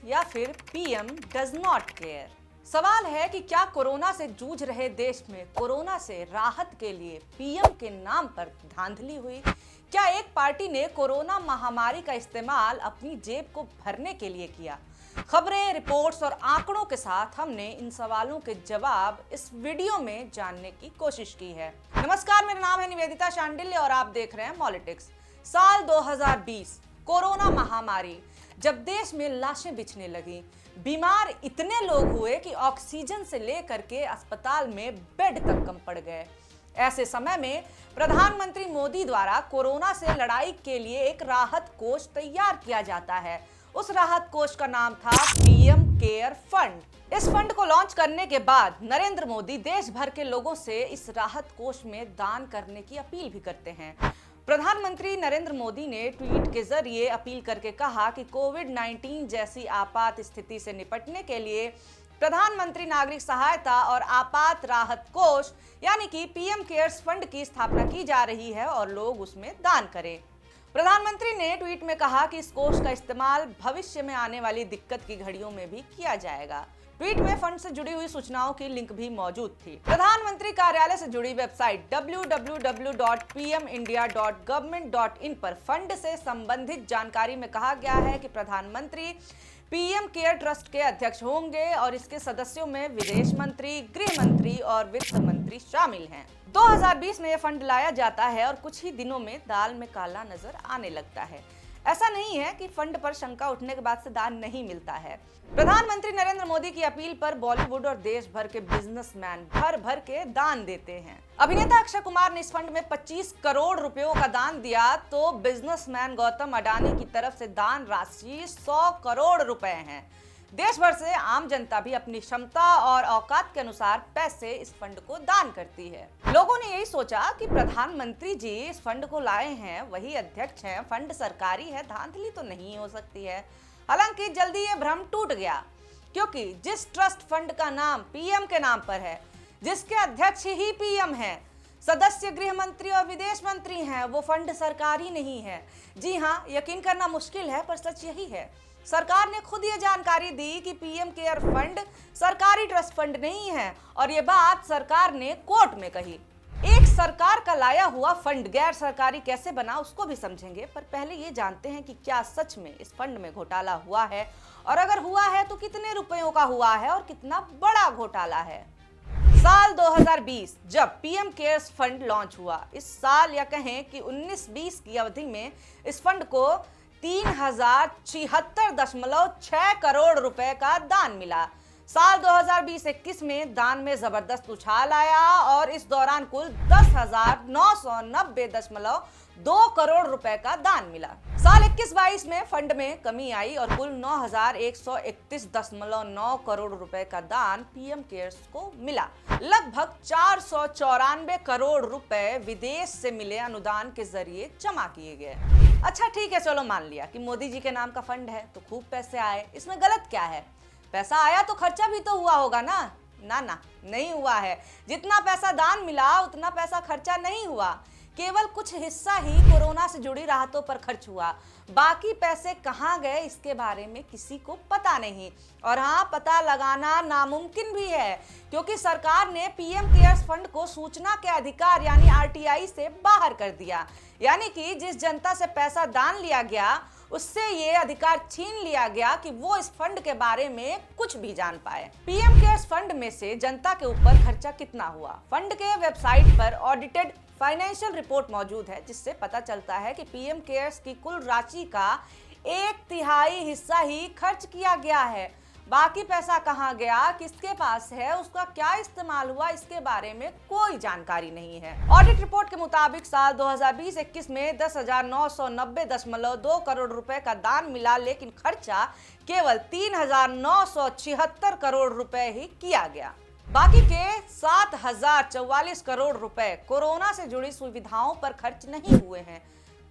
या फिर PM does not care. सवाल है कि क्या कोरोना से जूझ रहे देश में कोरोना से राहत के लिए पीएम के नाम पर धांधली हुई? क्या एक पार्टी ने कोरोना महामारी का इस्तेमाल अपनी जेब को भरने के लिए किया? खबरें, रिपोर्ट्स और आंकड़ों के साथ हमने इन सवालों के जवाब इस वीडियो में जानने की कोशिश की है। नमस्कार, मेरा नाम है निवेदिता शांडिल्य और आप देख रहे हैं पॉलिटिक्स। साल 2020, कोरोना महामारी, जब देश में लाशें बिछने लगी, बीमार इतने लोग हुए कि ऑक्सीजन से लेकर के अस्पताल में बेड तक कम पड़ गए। ऐसे समय में प्रधानमंत्री मोदी द्वारा कोरोना से लड़ाई के लिए एक राहत कोष तैयार किया जाता है। उस राहत कोष का नाम था पीएम केयर फंड। इस फंड को लॉन्च करने के बाद नरेंद्र मोदी देश भर के लोगों से इस राहत कोष में दान करने की अपील भी करते हैं। प्रधानमंत्री नरेंद्र मोदी ने ट्वीट के जरिए अपील करके कहा कि कोविड-19 जैसी आपात स्थिति से निपटने के लिए प्रधानमंत्री नागरिक सहायता और आपात राहत कोष यानी कि पीएम केयर्स फंड की स्थापना की जा रही है और लोग उसमें दान करें। प्रधानमंत्री ने ट्वीट में कहा कि इस कोष का इस्तेमाल भविष्य में आने वाली दिक्कत की घड़ियों में भी किया जाएगा। ट्वीट में फंड से जुड़ी हुई सूचनाओं की लिंक भी मौजूद थी। प्रधानमंत्री कार्यालय से जुड़ी वेबसाइट www.pmindia.government.in पर फंड से संबंधित जानकारी में कहा गया है कि प्रधानमंत्री पीएम केयर ट्रस्ट के अध्यक्ष होंगे और इसके सदस्यों में विदेश मंत्री, गृह मंत्री और वित्त मंत्री शामिल हैं। 2020 में यह फंड लाया जाता है और कुछ ही दिनों में दाल में काला नजर आने लगता है। ऐसा नहीं है कि फंड पर शंका उठने के बाद से दान नहीं मिलता है। प्रधानमंत्री नरेंद्र मोदी की अपील पर बॉलीवुड और देश भर के बिजनेसमैन भर भर के दान देते हैं। अभिनेता अक्षय कुमार ने इस फंड में 25 करोड़ रुपयों का दान दिया तो बिजनेसमैन गौतम अडानी की तरफ से दान राशि 100 करोड़ रुपए है। देश भर से आम जनता भी अपनी क्षमता और औकात के अनुसार पैसे इस फंड को दान करती है। लोगों ने यही सोचा कि प्रधानमंत्री जी इस फंड को लाए हैं, वही अध्यक्ष हैं, फंड सरकारी है, धांधली तो नहीं हो सकती है। हालांकि जल्दी ये भ्रम टूट गया, क्योंकि जिस ट्रस्ट फंड का नाम पीएम के नाम पर है, जिसके अध्यक्ष ही पीएम है, सदस्य गृह मंत्री और विदेश मंत्री हैं, वो फंड सरकारी नहीं है। जी हाँ, यकीन करना मुश्किल है पर सच यही है। सरकार ने खुद ये जानकारी दी कि पीएम केयर फंड सरकारी ट्रस्ट फंड नहीं है और ये बात सरकार ने कोर्ट में कही। एक सरकार का लाया हुआ फंड गैर सरकारी कैसे बना उसको भी समझेंगे, पर पहले ये जानते हैं कि क्या सच में इस फंड में घोटाला हुआ है और अगर हुआ है तो कितने रुपयों का हुआ है और कितना बड़ा घोटाला है। साल 2020 जब पीएम केयर्स फंड लॉन्च हुआ, इस साल या कहें कि 19-20 की अवधि में इस फंड को 3076.6 करोड़ रुपए का दान मिला। साल 2020-21 में दान में जबरदस्त उछाल आया और इस दौरान कुल 10,990.2 करोड़ रुपए का दान मिला। साल 21-22 में फंड में कमी आई और कुल 9,131.9 करोड़ रुपए का दान पीएम केयर्स को मिला। लगभग 494 करोड़ रुपए विदेश से मिले अनुदान के जरिए जमा किए गए। अच्छा ठीक है, चलो मान लिया कि मोदी जी के नाम का फंड है तो खूब पैसे आए, इसमें गलत क्या है? पैसा आया तो खर्चा भी तो हुआ होगा ना? ना, नहीं हुआ है। जितना पैसा दान मिला उतना पैसा खर्चा नहीं हुआ। केवल कुछ हिस्सा ही कोरोना से जुड़ी राहतों पर खर्च हुआ। बाकी पैसे कहां गए इसके बारे में किसी को पता नहीं, और हाँ, पता लगाना नामुमकिन भी है, क्योंकि सरकार ने पीएम केयर्स फंड को सूचना के अधिकार यानी आरटीआई से बाहर कर दिया। यानी कि जिस जनता से पैसा दान लिया गया उससे ये अधिकार छीन लिया गया कि वो इस फंड के बारे में कुछ भी जान पाए। पीएम केयर्स फंड में से जनता के ऊपर खर्चा कितना हुआ? फंड के वेबसाइट पर ऑडिटेड फाइनेंशियल रिपोर्ट मौजूद है, जिससे पता चलता है कि पीएम केयर्स की कुल राशि का 1/3 हिस्सा ही खर्च किया गया है। बाकी पैसा कहां गया, किसके पास है, उसका क्या इस्तेमाल हुआ, इसके बारे में कोई जानकारी नहीं है। ऑडिट रिपोर्ट के मुताबिक साल 2020-21 में 10,990.2 करोड़ रुपए का दान मिला, लेकिन खर्चा केवल 3,976 करोड़ रुपए ही किया गया। बाकी के 7,044 करोड़ रुपए कोरोना से जुड़ी सुविधाओं पर खर्च नहीं हुए हैं।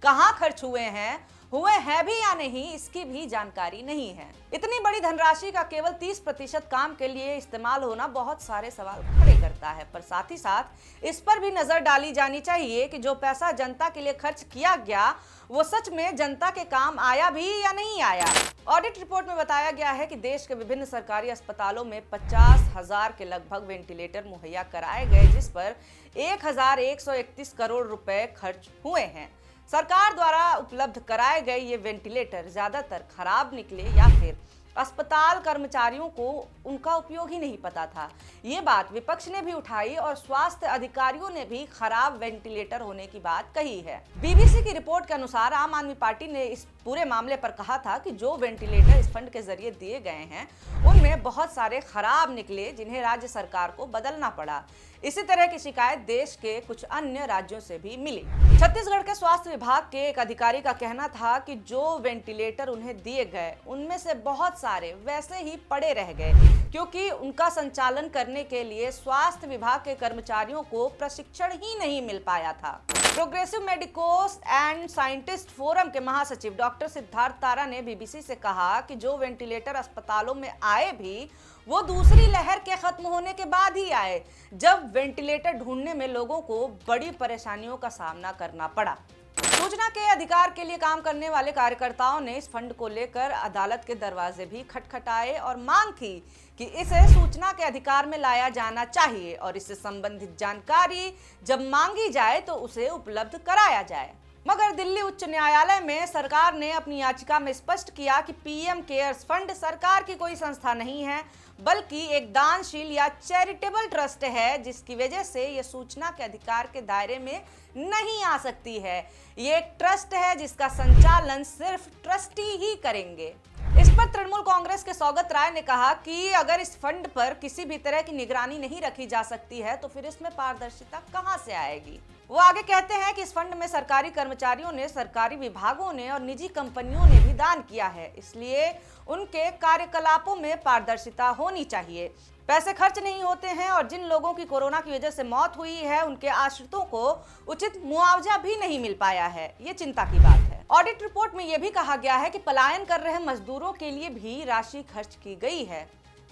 कहां खर्च हुए हैं भी या नहीं, इसकी भी जानकारी नहीं है। इतनी बड़ी धनराशि का केवल 30% काम के लिए इस्तेमाल होना बहुत सारे सवाल खड़े करता है, पर साथ ही साथ इस पर भी नजर डाली जानी चाहिए कि जो पैसा जनता के लिए खर्च किया गया वो सच में जनता के काम आया भी या नहीं आया। ऑडिट रिपोर्ट में बताया गया है कि देश के विभिन्न सरकारी अस्पतालों में 50,000 के लगभग वेंटिलेटर मुहैया कराए गए, जिस पर 1,131 करोड़ रुपए खर्च हुए हैं। सरकार द्वारा उपलब्ध कराए गए ये वेंटिलेटर ज्यादातर खराब निकले या फिर अस्पताल कर्मचारियों को उनका उपयोग ही नहीं पता था। ये बात विपक्ष ने भी उठाई और स्वास्थ्य अधिकारियों ने भी खराब वेंटिलेटर होने की बात कही है। बीबीसी की रिपोर्ट के अनुसार आम आदमी पार्टी ने इस पूरे मामले पर कहा था कि जो वेंटिलेटर इस फंड के जरिए दिए गए हैं उनमें बहुत सारे खराब निकले, जिन्हें राज्य सरकार को बदलना पड़ा। इसी तरह की शिकायत देश के कुछ अन्य राज्यों से भी मिली। छत्तीसगढ़ के स्वास्थ्य विभाग के एक अधिकारी का कहना था कि जो वेंटिलेटर उन्हें दिए गए उनमें से बहुत सारे वैसे ही पड़े रह गए, क्योंकि उनका संचालन करने के लिए स्वास्थ्य विभाग के कर्मचारियों को प्रशिक्षण ही नहीं मिल पाया था। Progressive medicos and scientist forum के महासचिव डॉक्टर सिद्धार्थ तारा ने बीबीसी से कहा कि जो वेंटिलेटर अस्पतालों में आए भी वो दूसरी लहर के खत्म होने के बाद ही आए, जब वेंटिलेटर ढूंढने में लोगों को बड़ी परेशानियों का सामना करना पड़ा। सूचना के अधिकार के लिए काम करने वाले कार्यकर्ताओं ने इस फंड को लेकर अदालत के दरवाजे भी खटखटाए और मांग की कि इसे सूचना के अधिकार में लाया जाना चाहिए और इससे संबंधित जानकारी जब मांगी जाए तो उसे उपलब्ध कराया जाए। मगर दिल्ली उच्च न्यायालय में सरकार ने अपनी याचिका में स्पष्ट किया कि पीएम केयर्स फंड सरकार की कोई संस्था नहीं है, बल्कि एक दानशील या चैरिटेबल ट्रस्ट है, जिसकी वजह से ये सूचना के अधिकार के दायरे में नहीं आ सकती है। ये एक ट्रस्ट है जिसका संचालन सिर्फ ट्रस्टी ही करेंगे। इस पर तृणमूल कांग्रेस के सौगत राय ने कहा कि अगर इस फंड पर किसी भी तरह की निगरानी नहीं रखी जा सकती है तो फिर इसमें पारदर्शिता कहां से आएगी। वो आगे कहते हैं कि इस फंड में सरकारी कर्मचारियों ने, सरकारी विभागों ने और निजी कंपनियों ने भी दान किया है, इसलिए उनके कार्यकलापों में पारदर्शिता होनी चाहिए। पैसे खर्च नहीं होते हैं और जिन लोगों की कोरोना की वजह से मौत हुई है उनके आश्रितों को उचित मुआवजा भी नहीं मिल पाया है। ये चिंता की बात है। ऑडिट रिपोर्ट में यह भी कहा गया है कि पलायन कर रहे मजदूरों के लिए भी राशि खर्च की गई है।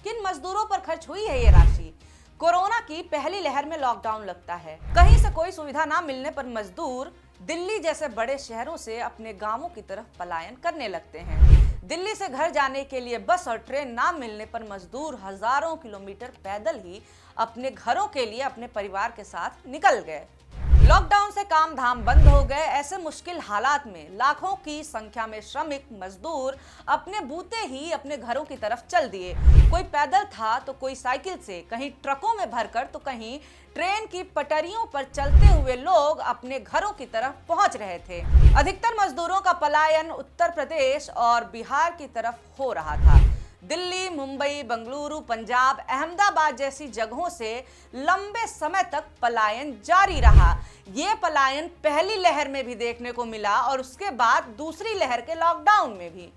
किन मजदूरों पर खर्च हुई है ये राशि? कोरोना की पहली लहर में लॉकडाउन लगता है, कहीं से कोई सुविधा ना मिलने पर मजदूर दिल्ली जैसे बड़े शहरों से अपने गांवों की तरफ पलायन करने लगते हैं। दिल्ली से घर जाने के लिए बस और ट्रेन ना मिलने पर मजदूर हजारों किलोमीटर पैदल ही अपने घरों के लिए अपने परिवार के साथ निकल गए। लॉकडाउन से काम धाम बंद हो गए। ऐसे मुश्किल हालात में लाखों की संख्या में श्रमिक मजदूर अपने बूते ही अपने घरों की तरफ चल दिए। कोई पैदल था तो कोई साइकिल से, कहीं ट्रकों में भरकर तो कहीं ट्रेन की पटरियों पर चलते हुए लोग अपने घरों की तरफ पहुंच रहे थे। अधिकतर मजदूरों का पलायन उत्तर प्रदेश और बिहार की तरफ हो रहा था। दिल्ली, मुंबई, बंगलुरु, पंजाब, अहमदाबाद जैसी जगहों से लंबे समय तक पलायन जारी रहा। ये पलायन पहली लहर में भी देखने को मिला और उसके बाद दूसरी लहर के लॉकडाउन में भी।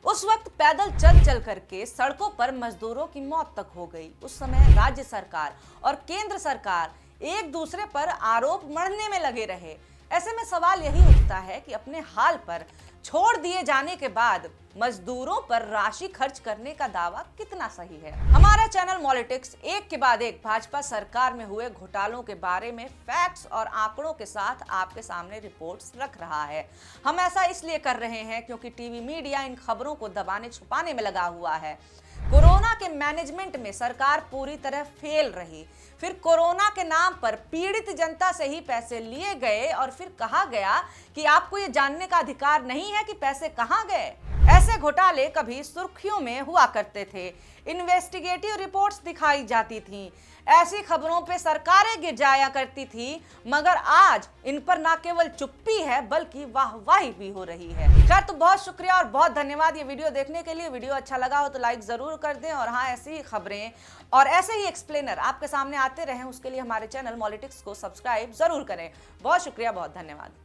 उस वक्त पैदल चल चल करके सड़कों पर मजदूरों की मौत तक हो गई। उस समय राज्य सरकार और केंद्र सरकार एक दूसरे पर आरोप मढ़ने में लगे रहे। ऐसे में सवाल यही उठता है कि अपने हाल पर छोड़ दिए जाने के बाद मजदूरों पर राशि खर्च करने का दावा कितना सही है। हमारा चैनल मॉलिटिक्स एक के बाद एक भाजपा सरकार में हुए घोटालों के बारे में फैक्ट्स और आंकड़ों के साथ आपके सामने रिपोर्ट्स रख रहा है। हम ऐसा इसलिए कर रहे हैं क्योंकि टीवी मीडिया इन खबरों को दबाने छुपाने में लगा हुआ है। कोरोना के मैनेजमेंट में सरकार पूरी तरह फेल रही। फिर कोरोना के नाम पर पीड़ित जनता से ही पैसे लिए गए और फिर कहा गया कि आपको ये जानने का अधिकार नहीं है कि पैसे कहां गए। ऐसे घोटाले कभी सुर्खियों में हुआ करते थे, इन्वेस्टिगेटिव रिपोर्ट्स दिखाई जाती थीं, ऐसी खबरों पे सरकारें गिर जाया करती थी, मगर आज इन पर न केवल चुप्पी है बल्कि वाहवाही भी हो रही है। खैर, तो बहुत शुक्रिया और बहुत धन्यवाद ये वीडियो देखने के लिए। वीडियो अच्छा लगा हो तो लाइक जरूर कर दें और हाँ, ऐसी ही खबरें और ऐसे ही एक्सप्लेनर आपके सामने आते रहें उसके लिए हमारे चैनल मॉलिटिक्स को सब्सक्राइब जरूर करें। बहुत शुक्रिया, बहुत धन्यवाद।